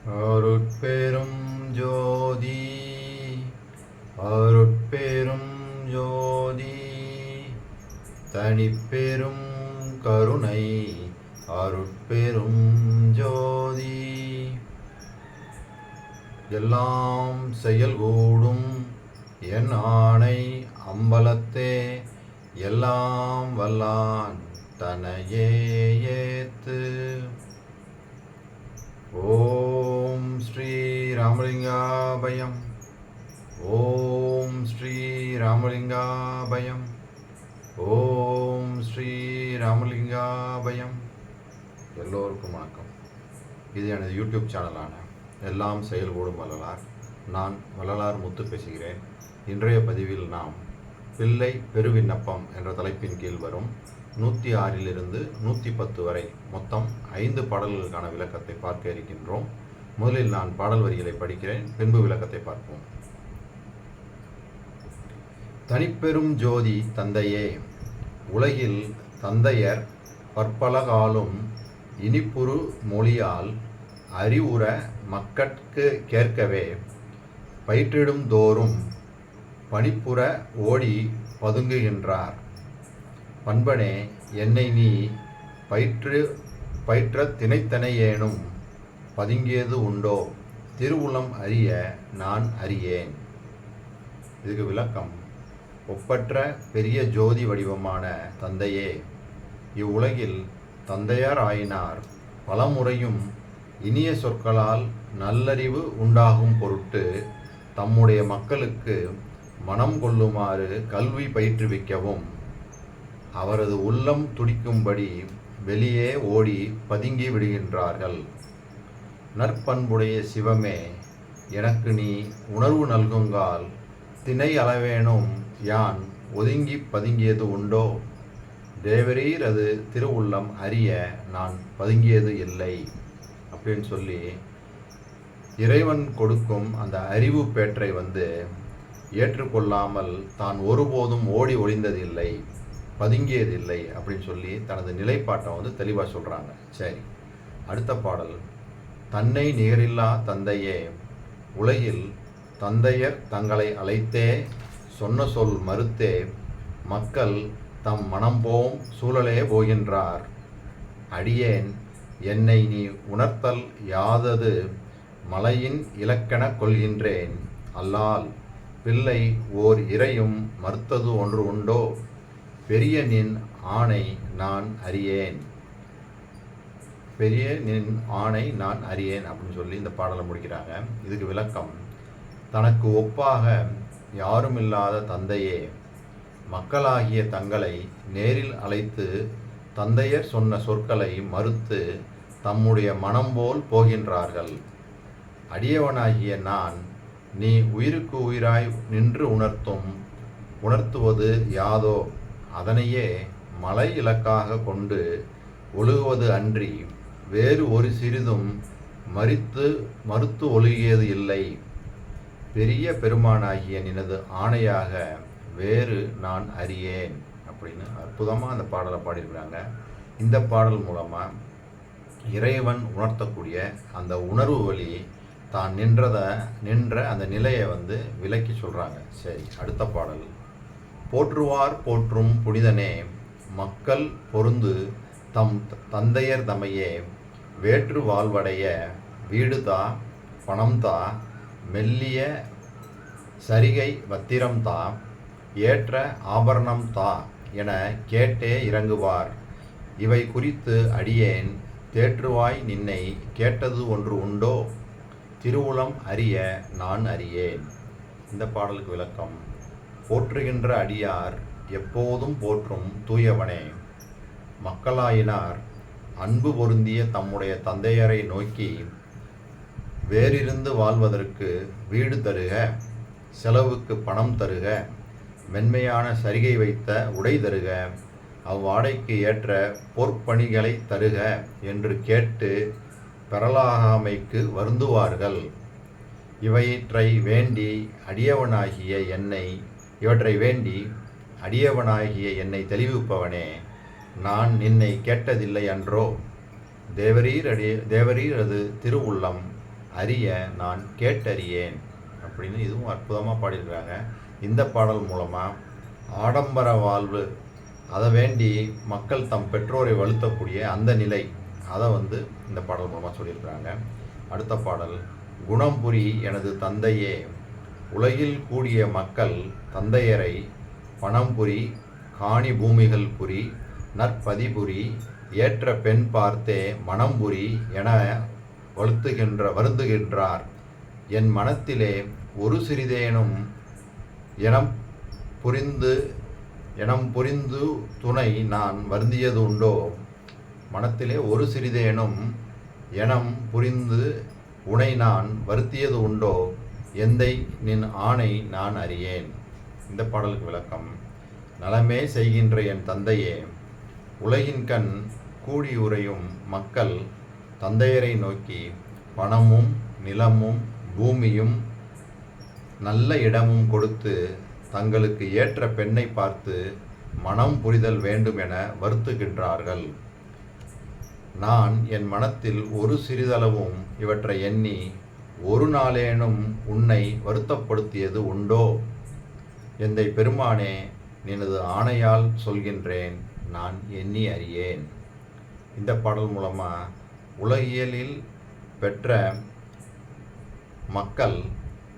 அருட்பெரும் ஜோதி அருட்பெரும் ஜோதி தனிப்பெரும் கருணை அருட்பெரும் ஜோதி எல்லாம் செயல்கூடும் என் ஆணை அம்பலத்தே எல்லாம் வல்லான் தனையே ஏத்து. ஓம் ஸ்ரீ ராமலிங்காபயம். ஓம் ஸ்ரீ ராமலிங்காபயம். ஓம் ஸ்ரீ ராமலிங்காபயம். எல்லோருக்கும் வணக்கம். இது எனது யூடியூப் சேனலான எல்லாம் செயல்கூடும் வள்ளலார். நான் வள்ளலார் முத்து பேசுகிறேன். இன்றைய பதிவில் நாம் பிள்ளை பெருவிண்ணப்பம் என்ற தலைப்பின் கீழ் வரும் 106 110 வரை மொத்தம் 5 பாடல்களுக்கான விளக்கத்தை பார்க்க இருக்கின்றோம். முதலில் நான் பாடல் வரிகளை படிக்கிறேன், பின்பு விளக்கத்தை பார்ப்போம். தனிப்பெரும் ஜோதி தந்தையே, உலகில் தந்தையர் பற்பலகாலும் இனிப்புறு மொழியால் அறிவுற மக்கட்கு கேட்கவே பயிற்றிடும் தோறும் பணிப்புற ஓடி பதுங்குகின்றார். பண்பனே, என்னை நீ பயிற்ற திணைத்தனையேனும் பதுங்கியது உண்டோ? திருவுளம் அறிய நான் அறியேன். இதுக்கு விளக்கம்: ஒப்பற்ற பெரிய ஜோதி வடிவமான தந்தையே, இவ்வுலகில் தந்தையார் ஆயினார் பலமுறையும் இனிய சொற்களால் நல்லறிவு உண்டாகும் பொருட்டு தம்முடைய மக்களுக்கு மனம் கொள்ளுமாறு கல்வி பயிற்றுவிக்கவும் அவரது உள்ளம் துடிக்கும்படி வெளியே ஓடி பதுங்கி விடுகின்றார்கள். நற்பண்புடைய சிவமே, எனக்கு நீ உணர்வு நல்குங்கால் திணை அளவேனும் யான் ஒதுங்கி பதுங்கியது உண்டோ? தேவரீர் அது திருவுள்ளம் அறிய நான் பதுங்கியது இல்லை அப்படின்னு சொல்லி இறைவன் கொடுக்கும் அந்த அறிவு பேற்றை ஏற்றுக்கொள்ளாமல் தான் ஒருபோதும் ஓடி ஒளிந்ததில்லை, பதுங்கியதில்லை அப்படின்னு சொல்லி தனது நிலைப்பாட்டை தெளிவாக சொல்கிறாங்க. சரி, அடுத்த பாடல். தன்னை நிகரில்லா தந்தையே, உலகில் தந்தையர் தங்களை அழைத்தே சொன்ன சொல் மறுத்தே மக்கள் தம் மனம்போம் சூழலே போகின்றார். அடியேன் என்னை நீ உணர்த்தல் யாதது மலையின் இலக்கண கொள்கின்றேன். அல்லால் பிள்ளை ஓர் இறையும் மறுத்தது ஒன்று உண்டோ? பெரிய நின் ஆணை நான் அறியேன். பெரிய நின் ஆணை நான் அறியேன் அப்படின்னு சொல்லி இந்த பாடலை முடிக்கிறாங்க. இதுக்கு விளக்கம்: தனக்கு ஒப்பாக யாருமில்லாத தந்தையே, மக்களாகிய தங்களை நேரில் அழைத்து தந்தையர் சொன்ன சொற்களை மறுத்து தம்முடைய மனம் போல் போகின்றார்கள். அடியவனாகிய நான் நீ உயிருக்கு உயிராய் நின்று உணர்த்துவது யாதோ? அதனையே மலை இலக்காக கொண்டு ஒழுகுவது அன்றி வேறு ஒரு சிறிதும் மறுத்து ஒழுகியது இல்லை. பெரிய பெருமானாகிய நினது ஆணையாக வேறு நான் அறியேன் அப்படின்னு அற்புதமாக அந்த பாடலை பாடியிருக்கிறாங்க. இந்த பாடல் மூலமாக இறைவன் உணர்த்தக்கூடிய அந்த உணர்வு வழி தான் நின்ற அந்த நிலையை விளக்கி சொல்கிறாங்க. சரி, அடுத்த பாடல். போற்றுவார் போற்றும் புனிதனே, மக்கள் பொருந்து தம் தந்தையர் தமையே வேற்று வாழ்வடைய வீடுதா பணம்தா மெல்லிய சரிகை வத்திரம்தா ஏற்ற ஆபரணம்தா என கேட்டே இறங்குவார். இவை குறித்து அடியேன் தேற்றுவாய் நின்னை கேட்டது ஒன்று உண்டோ? திருவுளம் அறிய நான் அறியேன். இந்த பாடலுக்கு விளக்கம்: போற்றுகின்ற அடியார் எப்போதும் போற்றும் தூயவனே, மக்களாயினார் அன்பு பொருந்திய தம்முடைய தந்தையரை நோக்கி வேறிருந்து வாழ்வதற்கு வீடு தருக, செலவுக்கு பணம் தருக, மென்மையான சரிகை வைத்த உடை தருக, அவ்வாடைக்கு ஏற்ற பொற்பணிகளை தருக என்று கேட்டு பெறலாகாமைக்கு வருந்துவார்கள். இவற்றை வேண்டி அடியவனாகிய என்னை தெளிவிப்பவனே, நான் நின்னை கேட்டதில்லை அன்றோ? தேவரீர் அது திருவுள்ளம் அறிய நான் கேட்டறியேன் அப்படின்னு இதுவும் அற்புதமாக பாடியிருக்கிறாங்க. இந்த பாடல் மூலமாக ஆடம்பர வாழ்வு அதை வேண்டி மக்கள் தம் பெற்றோரை வலுத்தக்கூடிய அந்த நிலை அதை இந்த பாடல் மூலமாக சொல்லியிருக்கிறாங்க. அடுத்த பாடல், குணம் புரி எனது தந்தையே, உலகில் கூடிய மக்கள் தந்தையரை பணம் புரி, காணி பூமிகள் புரி, நற்பதிபுரி, ஏற்ற பெண் பார்த்தே மனம் புரி என வருந்துகின்றார். என் மனத்திலே ஒரு சிறிதேனும் எனம் புரிந்து துணை நான் வருந்தியது உண்டோ. மனத்திலே ஒரு சிறிதேனும் எனம் புரிந்து உனை நான் வருத்தியது உண்டோ. எந்தை நின் ஆணை நான் அறியேன். இந்த பாடலுக்கு விளக்கம், நலமே செய்கின்ற என் தந்தையே, உலகின் கண் கூடி உறையும் மக்கள் தந்தையரை நோக்கி பணமும் நிலமும் பூமியும் நல்ல இடமும் கொடுத்து தங்களுக்கு ஏற்ற பெண்ணை பார்த்து மனம் புரிதல் வேண்டும் என வருத்துகின்றார்கள். நான் என் மனத்தில் ஒரு சிறிதளவும் இவற்றை எண்ணி ஒரு நாளேனும் உன்னை வருத்தப்படுத்தியது உண்டோ. எந்தை பெருமானே, நினது ஆணையால் சொல்கின்றேன், நான் எண்ணி அறியேன். இந்த பாடல் மூலமாக உலகியலில் பெற்ற மக்கள்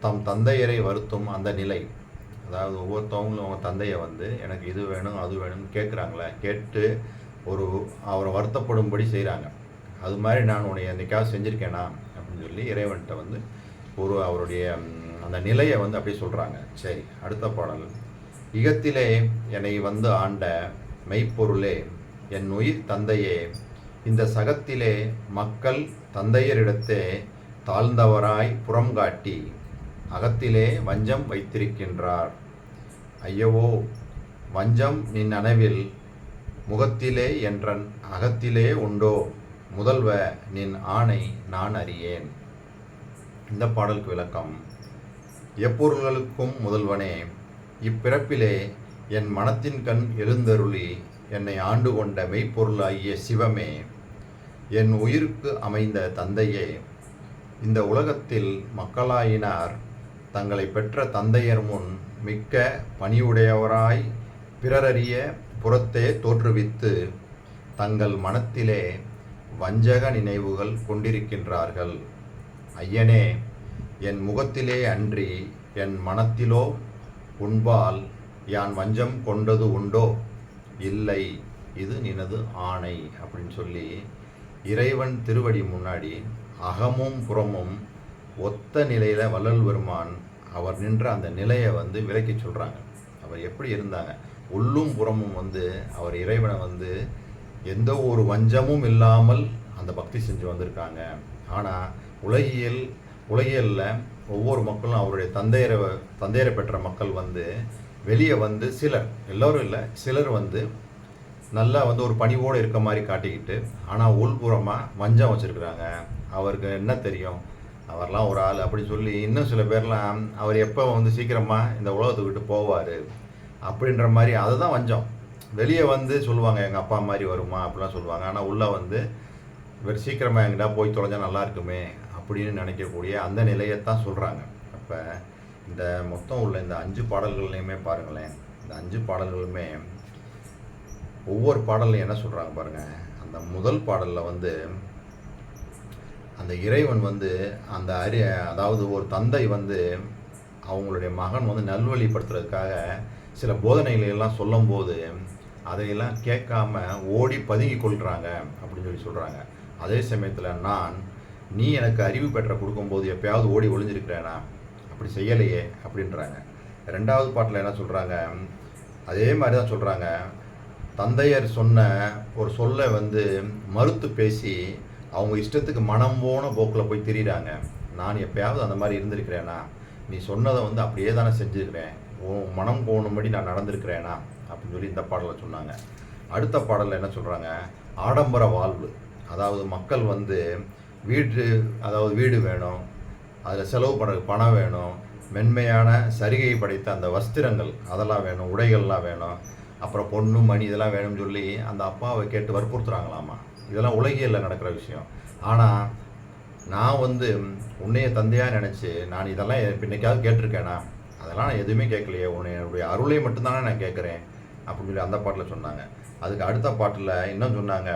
தம் தந்தையரை வருத்தும் அந்த நிலை, அதாவது ஒவ்வொருத்தவங்களும் அவங்க தந்தையை எனக்கு இது வேணும் அது வேணும்னு கேட்குறாங்களே, கேட்டு அவரை வருத்தப்படும்படி செய்கிறாங்க. அது மாதிரி நான் உன்னை என்னைக்காவது செஞ்சுருக்கேனா அப்படின்னு சொல்லி இறைவன்கிட்ட அவருடைய அந்த நிலையை அப்படியே சொல்கிறாங்க. சரி, அடுத்த பாடல், இகத்திலே என்னை ஆண்ட மெய்ப்பொருளே, என் உயிர் தந்தையே, இந்த சகத்திலே மக்கள் தந்தையரிடத்தே தாழ்ந்தவராய் புறம் காட்டி அகத்திலே வஞ்சம் வைத்திருக்கின்றார். ஐயவோ, வஞ்சம் நின் நனவில் முகத்திலே என்றன் அகத்திலே உண்டோ. முதல்வ, நின் ஆணை நான் அறியேன். இந்த பாடலுக்கு விளக்கம், எப்பொருள்களுக்கும் முதல்வனே, இப்பிறப்பிலே என் மனத்தின் கண் எழுந்தருளி என்னை ஆண்டு கொண்ட மெய்ப்பொருளாகிய சிவமே, என் உயிருக்கு அமைந்த தந்தையே, இந்த உலகத்தில் மக்களாயினார் தங்களை பெற்ற தந்தையர் முன் மிக்க பணிவுடையவராய் பிறரறிய புறத்தே தோற்றுவித்து தங்கள் மனத்திலே வஞ்சக நினைவுகள் கொண்டிருக்கின்றார்கள். ஐயனே, என் முகத்திலே அன்றி என் மனத்திலோ உன்பால் யான் வஞ்சம் கொண்டது உண்டோ. இல்லை, இது நினது ஆணை அப்படின்னு சொல்லி இறைவன் திருவடி முன்னாடி அகமும் புறமும் ஒத்த நிலையில் வள்ளல் பெருமான் அவர் நின்ற அந்த நிலையை விளக்கி சொல்கிறாங்க. அவர் எப்படி இருந்தாங்க, உள்ளும் புறமும் அவர் இறைவனை எந்த ஒரு வஞ்சமும் இல்லாமல் அந்த பக்தி செஞ்சு வந்திருக்காங்க. ஆனால் உலகியலில் ஒவ்வொரு மக்களும் அவருடைய தந்தையரை பெற்ற மக்கள் வெளியே சிலர், எல்லோரும் இல்லை, சிலர் நல்லா ஒரு பணிவோடு இருக்க மாதிரி காட்டிக்கிட்டு, ஆனால் உள்புறமாக வஞ்சம் வச்சுருக்குறாங்க. அவருக்கு என்ன தெரியும், அவர்லாம் ஒரு ஆள் அப்படின்னு சொல்லி இன்னும் சில பேர்லாம் அவர் எப்போ சீக்கிரமாக இந்த உலகத்தை விட்டு போவார் அப்படின்ற மாதிரி, அதுதான் வஞ்சம். வெளியே சொல்லுவாங்க எங்கள் அப்பா மாதிரி வருமா அப்படிலாம் சொல்லுவாங்க. ஆனால் உள்ளே இவர் சீக்கிரமாக எங்கிட்ட போய் தொலைஞ்சா நல்லா இருக்குமே அப்படின்னு நினைக்கக்கூடிய அந்த நிலையத்தான் சொல்கிறாங்க. அப்போ இந்த மொத்தம் உள்ள இந்த 5 பாடல்கள்லையுமே பாருங்களேன், இந்த 5 பாடல்களுமே ஒவ்வொரு பாடல்லையும் என்ன சொல்கிறாங்க பாருங்கள். அந்த முதல் பாடலில் அந்த இறைவன் அந்த அதாவது ஒரு தந்தை அவங்களுடைய மகன் நல்வழிப்படுத்துறதுக்காக சில போதனைகளெல்லாம் சொல்லும்போது அதையெல்லாம் கேட்காம ஓடி பதுங்கி கொள்கிறாங்க அப்படின்னு சொல்கிறாங்க. அதே சமயத்தில் நீ எனக்கு அறிவு பெற்ற கொடுக்கும்போது எப்பயாவது ஓடி ஒளிஞ்சிருக்கிறேனா, அப்படி செய்யலையே அப்படின்றாங்க. 2வது பாட்டில் என்ன சொல்கிறாங்க, அதே மாதிரி தான் சொல்கிறாங்க. தந்தையர் சொன்ன ஒரு சொல்லை மறுத்து பேசி அவங்க இஷ்டத்துக்கு மனம் போன போக்கில் போய் திரிகிறாங்க. நான் எப்பயாவது அந்த மாதிரி இருந்திருக்கிறேனா, நீ சொன்னதை அப்படியே தானே செஞ்சுருக்கிறேன், மனம் போகணும்படி நான் நடந்திருக்கிறேனா அப்படின்னு சொல்லி இந்த பாடலை சொன்னாங்க. அடுத்த பாடலில் என்ன சொல்கிறாங்க, ஆடம்பர வாழ்வு, அதாவது மக்கள் வீடு வேணும், அதில் செலவு பண்ணுறதுக்கு பணம் வேணும், மென்மையான சரிகை படைத்த அந்த வஸ்திரங்கள் அதெல்லாம் வேணும், உடைகள்லாம் வேணும், அப்புறம் பொண்ணு மணி இதெல்லாம் வேணும்னு சொல்லி அந்த அப்பாவை கேட்டு வற்புறுத்துறாங்களாமா. இதெல்லாம் உலகியலில் நடக்கிற விஷயம். ஆனால் நான் வந்து உன்னைய தந்தையாக நினச்சி நான் இதெல்லாம் இன்னைக்காவது கேட்டிருக்கேனா? அதெல்லாம் நான் எதுவுமே கேட்கலையே, உன்னுடைய அருளை மட்டும்தானே நான் கேட்குறேன் அப்படின்னு சொல்லி அந்த பாட்டில் சொன்னாங்க. அதுக்கு அடுத்த பாட்டில் இன்னும் சொன்னாங்க,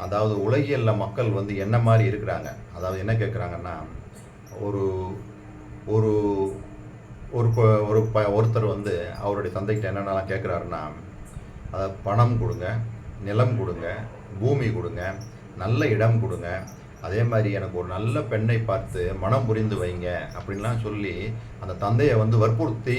அதாவது உலகியலில் மக்கள் வந்து என்ன மாதிரி இருக்கிறாங்க, அதாவது என்ன கேட்குறாங்கன்னா, ஒரு ஒரு ஒரு ஒருத்தர் வந்து அவருடைய தந்தைக்கிட்ட என்னென்னலாம் கேட்குறாருன்னா, அதாவது பணம் கொடுங்க, நிலம் கொடுங்க, பூமி கொடுங்க, நல்ல இடம் கொடுங்க, அதே மாதிரி எனக்கு ஒரு நல்ல பெண்ணை பார்த்து மனம் புரிந்து வைங்க அப்படின்லாம் சொல்லி அந்த தந்தையை வந்து வற்புறுத்தி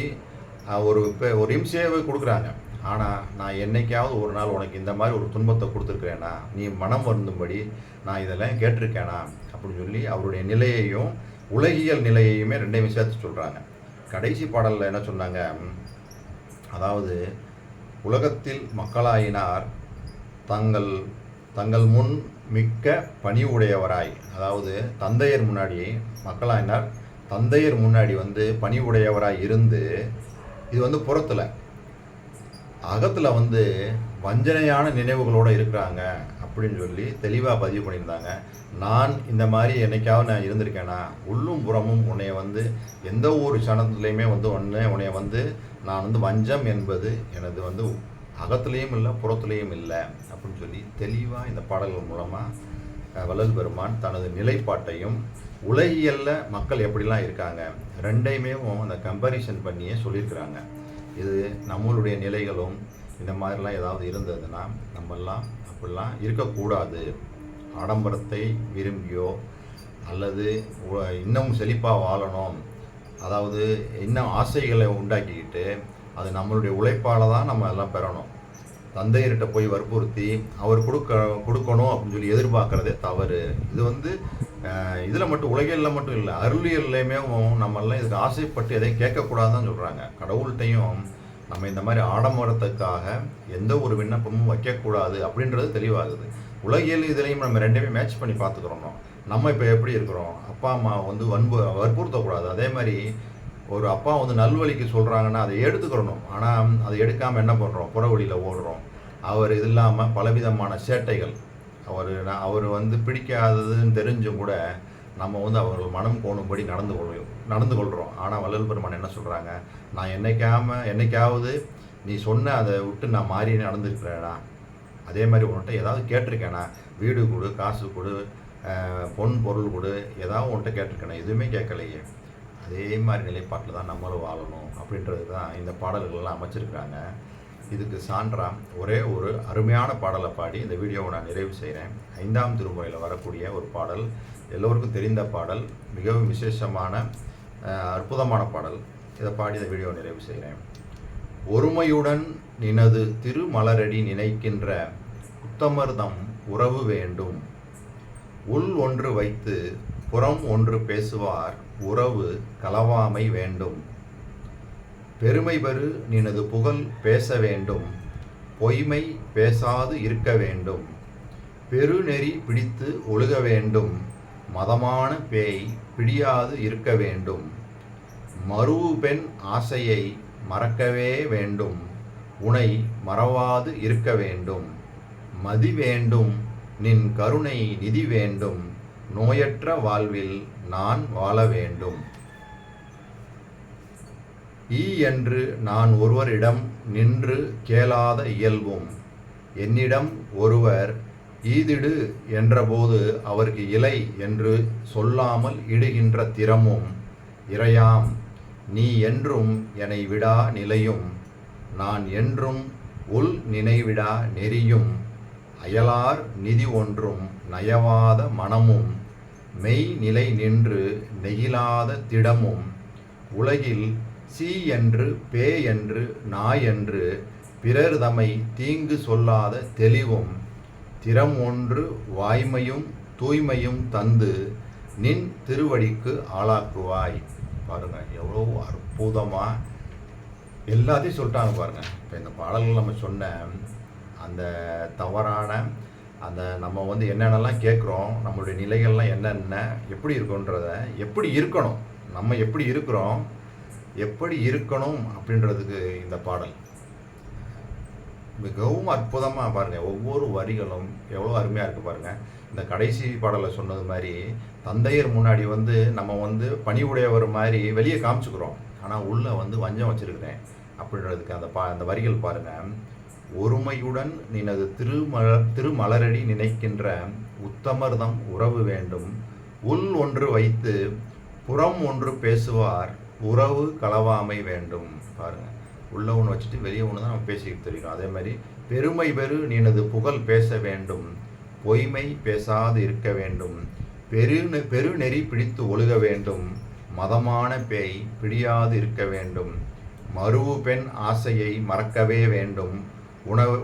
ஒரு இம்சையாகவே கொடுக்குறாங்க. ஆனால் நான் என்னைக்காவது ஒரு நாள் உனக்கு இந்த மாதிரி ஒரு துன்பத்தை கொடுத்துருக்குறேனா, நீ மனம் வருந்தும்படி நான் இதெல்லாம் கேட்டிருக்கேனா அப்படின்னு சொல்லி அவருடைய நிலையையும் உலகியல் நிலையையுமே ரெண்டையுமே சேர்த்து சொல்கிறாங்க. கடைசி பாடலில் என்ன சொன்னாங்க, அதாவது உலகத்தில் மக்களாயினார் தங்கள் முன் மிக்க பணிவுடையவராய், அதாவது தந்தையர் முன்னாடி மக்களாயினார் தந்தையர் முன்னாடி வந்து பணிவுடையவராய் இருந்து, இது வந்து புறத்தில், அகத்தில் வந்து வஞ்சனையான நினைவுகளோடு இருக்கிறாங்க அப்படின்னு சொல்லி தெளிவாக பதிவு பண்ணியிருந்தாங்க. நான் இந்த மாதிரி என்னைக்காவது நான் இருந்திருக்கேனா? உள்ளும் புறமும் உன்னைய வந்து எந்த ஒரு சனத்துலேயுமே வந்து உன்னைய வந்து நான் வந்து வஞ்சம் என்பது எனது வந்து அகத்துலேயும் இல்லை புறத்துலேயும் இல்லை அப்படின்னு சொல்லி தெளிவாக இந்த பாடல்கள் மூலமாக வள்ளல் பெருமான் தனது நிலைப்பாட்டையும் உலகியலில் மக்கள் எப்படிலாம் இருக்காங்க ரெண்டையுமே அந்த கம்பேரிசன் பண்ணியே சொல்லியிருக்கிறாங்க. இது நம்மளுடைய நிலைகளும் இந்த மாதிரிலாம் ஏதாவது இருந்ததுன்னா நம்மெல்லாம் அப்படிலாம் இருக்கக்கூடாது. ஆடம்பரத்தை விரும்பியோ அல்லது இன்னும் செழிப்பாக வாழணும், அதாவது இன்னும் ஆசைகளை உண்டாக்கிக்கிட்டு அது நம்மளுடைய உழைப்பால் தான் நம்ம எல்லாம் பெறணும். தந்தையர்கிட்ட போய் வற்புறுத்தி அவர் கொடுக்கணும் அப்படின்னு சொல்லி எதிர்பார்க்குறதே தவறு. இது வந்து இதில் மட்டும் உலகியலில் மட்டும் இல்லை, அருளியல்லையுமே நம்மெல்லாம் இதுக்கு ஆசைப்பட்டு எதையும் கேட்கக்கூடாதுன்னு சொல்கிறாங்க. கடவுள்கிட்டையும் நம்ம இந்த மாதிரி ஆடம்பரத்துக்காக எந்த ஒரு விண்ணப்பமும் வைக்கக்கூடாது அப்படின்றது தெளிவாகுது. உலகியல் இதுலேயும் நம்ம ரெண்டுமே மேட்ச் பண்ணி பார்த்துக்கிறோம். நம்ம இப்போ எப்படி இருக்கிறோம், அப்பா அம்மா வந்து வற்புறுத்தக்கூடாது. அதே மாதிரி ஒரு அப்பா வந்து நல்வழிக்கு சொல்கிறாங்கன்னா அதை எடுத்துக்கிறணும். ஆனால் அதை எடுக்காமல் என்ன பண்ணுறோம், புற வழியில் ஓடுறோம். அவர் இது இல்லாமல் பலவிதமான சேட்டைகள், அவர் வந்து பிடிக்காததுன்னு தெரிஞ்சும் கூட நம்ம வந்து அவர்கள் மனம் கோணும்படி நடந்து கொள்கிறோம். ஆனால் வள்ளல் பெருமான் என்ன சொல்கிறாங்க, நான் என்னைக்காவது நீ சொன்ன அதை விட்டு நான் மாறி நடந்துருக்கிறேனா? அதே மாதிரி உன்கிட்ட ஏதாவது கேட்டிருக்கேனா? வீடு கொடு, காசு கொடு, பொன் பொருள் கொடு, ஏதாவது உன்கிட்ட கேட்டிருக்கேனா? எதுவுமே கேட்கலையே. அதே மாதிரி நிலைப்பாட்டில் தான் நம்மளும் வாழணும் அப்படின்றது தான் இந்த பாடல்கள்லாம் அமைச்சிருக்கிறாங்க. இதுக்கு சான்றாக ஒரே ஒரு அருமையான பாடலை பாடி இந்த வீடியோவை நான் நிறைவு செய்கிறேன். 5ஆம் திருமுறையில் வரக்கூடிய ஒரு பாடல், எல்லோருக்கும் தெரிந்த பாடல், மிகவும் விசேஷமான அற்புதமான பாடல். இதை பாடி இந்த வீடியோவை நிறைவு செய்கிறேன். ஒருமையுடன் நினது திருமலரடி நினைக்கின்ற உத்தமர்தம் உறவு வேண்டும். உள் ஒன்று வைத்து புறம் ஒன்று பேசுவார் உறவு கலவாமை வேண்டும். பெருமை பெறு நினது புகழ் பேச வேண்டும், பொய்மை பேசாது இருக்க வேண்டும். பெருநெறி பிடித்து ஒழுக வேண்டும், மதமான பேய் பிடியாது இருக்க வேண்டும். மருவு பெண் ஆசையை மறக்கவே வேண்டும், உனை மறவாது இருக்க வேண்டும். மதி வேண்டும் நின் கருணை நிதி வேண்டும், நோயற்ற வாழ்வில் நான் வாழ வேண்டும். என்று நான் ஒருவரிடம் நின்று கேளாத இயல்பும், என்னிடம் ஒருவர் ஈதிடு என்றபோது அவருக்கு இலை என்று சொல்லாமல் இடுகின்ற திறமும், இறையாம் நீ என்றும் என்னை விடா நிலையும், நான் என்றும் உள் நினைவிடா நெறியும், அயலார் நிதி ஒன்றும் நயவாத மனமும், மெய் நிலை நின்று நெகிழாத திடமும், உலகில் சீ என்று பே என்று நாய் என்று பிறர் தமை தீங்கு சொல்லாத தெளிவும், திறம் ஒன்று வாய்மையும் தூய்மையும் தந்து நின் திருவடிக்கு ஆளாக்குவாய். பாருங்க எவ்வளோ அற்புதமாக எல்லாத்தையும் சொல்லிட்டாங்க பாருங்க. இப்போ இந்த பாடல்கள் நம்ம சொன்ன அந்த தவறான அந்த நம்ம வந்து என்னென்னலாம் கேட்குறோம், நம்மளுடைய நிலைகள்லாம் என்னென்ன எப்படி இருக்குன்றத, எப்படி இருக்கணும், நம்ம எப்படி இருக்கிறோம், எப்படி இருக்கணும் அப்படின்றதுக்கு இந்த பாடல். மிகவும் அற்புதமாக பாருங்கள், ஒவ்வொரு வரிகளும் எவ்வளோ அருமையாக இருக்குது பாருங்கள். இந்த கடைசி பாடலில் சொன்னது மாதிரி தந்தையர் முன்னாடி வந்து நம்ம வந்து பணிவுடையவர் மாதிரி வெளியே காமிச்சுக்கிறோம், ஆனால் உள்ளே வந்து வஞ்சம் வச்சுருக்கிறேன் அப்படின்றதுக்கு அந்த வரிகள் பாருங்கள். ஒருமையுடன் நினது திருமலரடி நினைக்கின்ற உத்தமர்தம் உறவு வேண்டும், உள் ஒன்று வைத்து புறம் ஒன்று பேசுவார் உறவு களவாமை வேண்டும். பாருங்கள், உள்ள ஒன்று வச்சுட்டு வெளியே ஒன்று தான் நம்ம பேசிக்கிட்டு தெரியும். அதே மாதிரி பெருமை பெரு நினது புகழ் பேச வேண்டும், பொய்மை பேசாது இருக்க வேண்டும், பெருநெறி பிடித்து ஒழுக வேண்டும், மதமான பேய் பிடியாது இருக்க வேண்டும், மருவு பெண் ஆசையை மறக்கவே வேண்டும்,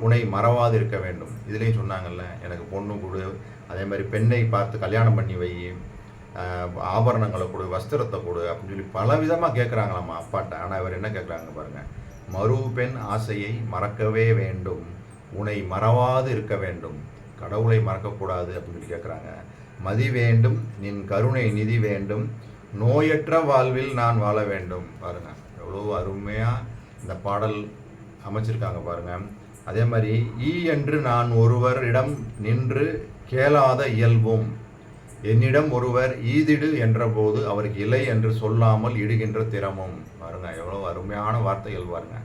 உனை மறவாது இருக்க வேண்டும். இதுலேயும் சொன்னாங்கல்ல, எனக்கு பொண்ணு கொடு, அதே மாதிரி பெண்ணை பார்த்து கல்யாணம் பண்ணி வை, ஆபரணங்களை கொடு, வஸ்திரத்தை கொடு அப்படின்னு சொல்லி பல விதமாக கேட்குறாங்களாம்மா அப்பாட்ட. ஆனால் இவர் என்ன கேட்குறாங்க பாருங்கள், மருவு பெண் ஆசையை மறக்கவே வேண்டும், உன்னை மறவாது இருக்க வேண்டும், கடவுளை மறக்கக்கூடாது அப்படின்னு சொல்லி கேட்குறாங்க. மதி வேண்டும், நின் கருணை நிதி வேண்டும், நோயற்ற வாழ்வில் நான் வாழ வேண்டும். பாருங்கள், எவ்வளோ அருமையாக இந்த பாடல் அமைச்சிருக்காங்க பாருங்கள். அதே மாதிரி என்று நான் ஒருவரிடம் நின்று கேளாத இயல்பும், என்னிடம் ஒருவர் ஈதிடு என்ற போது அவருக்கு இல்லை என்று சொல்லாமல் இடுகின்ற திறமும். பாருங்க, எவ்வளோ அருமையான வார்த்தைகள் பாருங்க.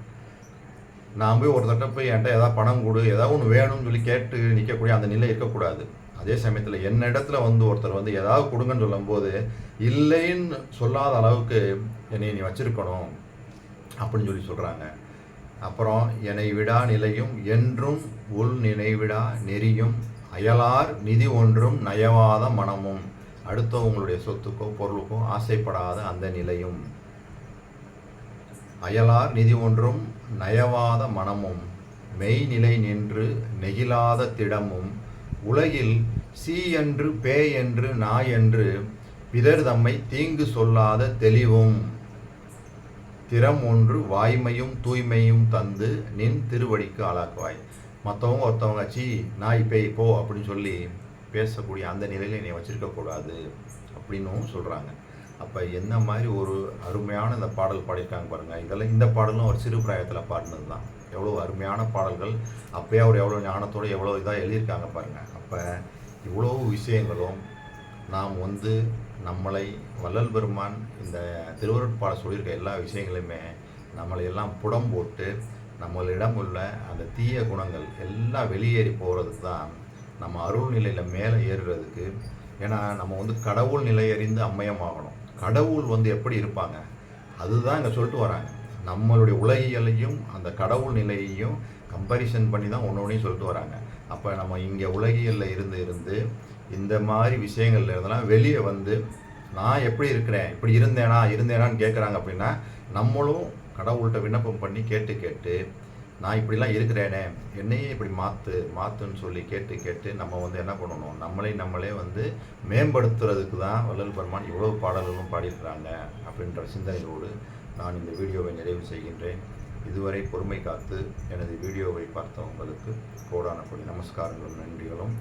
நான் போய் ஒருத்தட்ட போய் என்கிட்ட ஏதாவது பணம் கொடு, ஏதாவது ஒன்று வேணும்னு சொல்லி கேட்டு நிற்கக்கூடிய அந்த நிலை இருக்கக்கூடாது. அதே சமயத்தில் என்னிடத்துல வந்து ஒருத்தர் வந்து ஏதாவது கொடுங்கன்னு சொல்லும்போது இல்லைன்னு சொல்லாத அளவுக்கு என்னை நீ வச்சிருக்கணும் அப்படின்னு சொல்லி சொல்கிறாங்க. அப்புறம் என்னை விடா நிலையும் என்றும் உள் நினைவிடா நெறியும், அயலார் நிதி ஒன்றும் நயவாத மனமும், அடுத்தவங்களுடைய சொத்துக்கோ பொருளுக்கோ ஆசைப்படாத அந்த நிலையும், அயலார் நிதி ஒன்றும் நயவாத மனமும், மெய்நிலை நின்று நெகிழாத திடமும், உலகில் சீ என்று பே என்று நாய் என்று பிதர் தம்மை தீங்கு சொல்லாத தெளிவும், திறம் ஒன்று வாய்மையும் தூய்மையும் தந்து நின் திருவடிக்கு ஆளாக்குவாய். மற்றவங்க ஒருத்தவங்க சீ நாய் பேய் போ அப்படின்னு சொல்லி பேசக்கூடிய அந்த நிலையில் என்னை வச்சிருக்கக்கூடாது அப்படின்னும் சொல்கிறாங்க. அப்போ என்ன மாதிரி ஒரு அருமையான இந்த பாடல் பாடியிருக்காங்க பாருங்கள். இதெல்லாம் இந்த பாடலும் ஒரு சிறு பிராயத்தில் பாடினது தான். எவ்வளோ அருமையான பாடல்கள், அப்போயே அவர் எவ்வளோ ஞானத்தோடு எவ்வளோ இதாக எழுதியிருக்காங்க பாருங்கள். அப்போ இவ்வளோ விஷயங்களும் நாம் வந்து நம்மளை வள்ளல் பெருமான் இந்த திருவருட்பாட சொல்லியிருக்க எல்லா விஷயங்களையுமே நம்மளையெல்லாம் புடம் போட்டு நம்மளிடம் உள்ள அந்த தீய குணங்கள் எல்லாம் வெளியேறி போகிறதுக்கு தான், நம்ம அருள் நிலையில் மேலே ஏறுறதுக்கு. ஏன்னா நம்ம வந்து கடவுள் நிலை அறிந்து அம்மையமாகணும். கடவுள் வந்து எப்படி இருப்பாங்க அதுதான் இங்கே சொல்லிட்டு வராங்க. நம்மளுடைய உலகியலையும் அந்த கடவுள் நிலையையும் கம்பேரிசன் பண்ணி தான் ஒன்று சொல்லிட்டு வராங்க. அப்போ நம்ம இங்கே உலகியலில் இருந்து இந்த மாதிரி விஷயங்கள்ல இருந்தெல்லாம் வெளியே வந்து நான் எப்படி இருக்கிறேன், இப்படி இருந்தேனான்னு கேட்குறாங்க. அப்படின்னா நம்மளும் கடவுள்கிட்ட விண்ணப்பம் பண்ணி கேட்டு நான் இப்படிலாம் இருக்கிறேனே, என்னையே இப்படி மாற்றுன்னு சொல்லி கேட்டு நம்ம வந்து என்ன பண்ணணும், நம்மளே வந்து மேம்படுத்துறதுக்கு தான் வள்ளல் பெருமான் இவ்வளோ பாடல்களும் பாடியிருக்கிறாங்க அப்படின்ற சிந்தனையோடு நான் இந்த வீடியோவை நிறைவு செய்கின்றேன். இதுவரை பொறுமை காத்து எனது வீடியோவை பார்த்தவங்களுக்கு கோடான கோடி நமஸ்காரங்களும் நன்றிகளும்.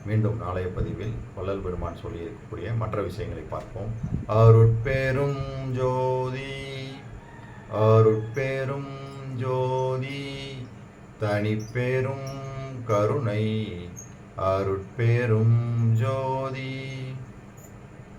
மீண்டும் நாளைய பதிவில் வள்ளல் பெருமான் சொல்லியிருக்கக்கூடிய மற்ற விஷயங்களை பார்ப்போம். அருட்பெரும் ஜோதி அருட்பெரும் ஜோதி தனிப்பெரும் கருணை அருட்பெரும் ஜோதி.